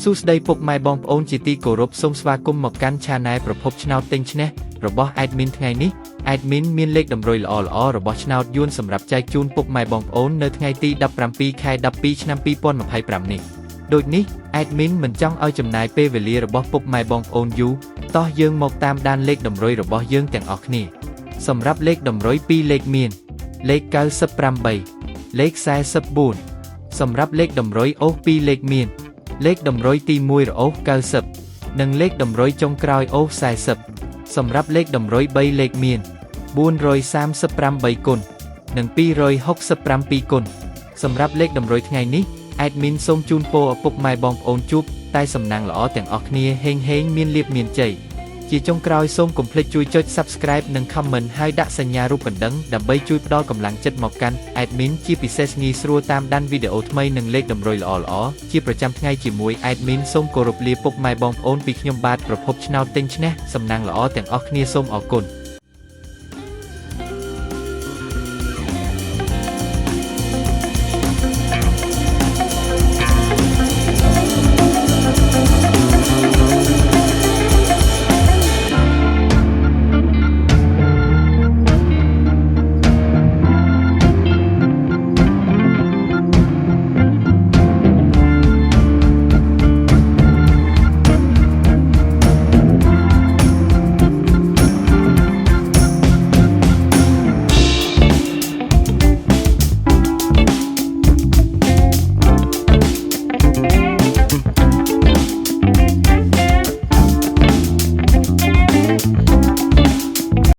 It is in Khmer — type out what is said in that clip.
សួស្តីពុកម៉ែបងប្អូនជាទីគោរពសូមស្វាគមន៍មកកាន់ Channel ប្រភពឆ្នោតទិញឈ្នះរបស់ Admin ថ្ងៃនេះ Admin មានលេខតម្រុយល្អៗរបស់ឆ្នោតយួនសម្រាប់ចែកជូនពុកម៉ែបងប្អូននៅថ្ងៃទី17 ខែ 12 ឆ្នាំ 2025 នេះដូចនេះ Admin មិនចង់ឲ្យចំណាយពេលវេលារបស់ពុកម៉ែបងប្អូនយូរតោះយើងមកតាមដានលេខតម្រុយរបស់យើងទាំងអស់គ្នាសម្រាប់លេខតម្រុយ2លេខមានលេខ98លេខ44សម្រាប់លេខតម្រុយអូស2លេខមានលេខតម្រុយទី1រអូស90និងលេខតម្រុយចុងក្រោយអូស40សម្រាប់លេខតម្រុយ3លេខមាន438គុណនិង267គុណសម្រាប់លេខតម្រុយថ្ងៃនេះ Admin សូមជូនពរឪពុកម៉ែបងប្អូនជួបតែសំណាងល្អទាំងអស់គ្នាហេងមានលាភមានជ័យជាចុងក្រោយសូមកុំភ្លេចជួយចុច Subscribe និង Comment ហើយដាក់សញ្ញារូបកណ្ដឹងដើម្បីជួយផ្ដល់កម្លាំងចិត្តមកកាន់ Admin ជាពិសេសងាយស្រួលតាមដានវីដេអូថ្មីនិងលេខតម្រុយល្អៗជាប្រចាំថ្ងៃជាមួយ Admin សូមគោរពលាពុកម៉ែបងប្អូនពីខ្ញុំបាទប្រភពឆ្នោតទិញឈ្នះសំណាងល្អទាំងអស់គ្នាសូមអរគុណ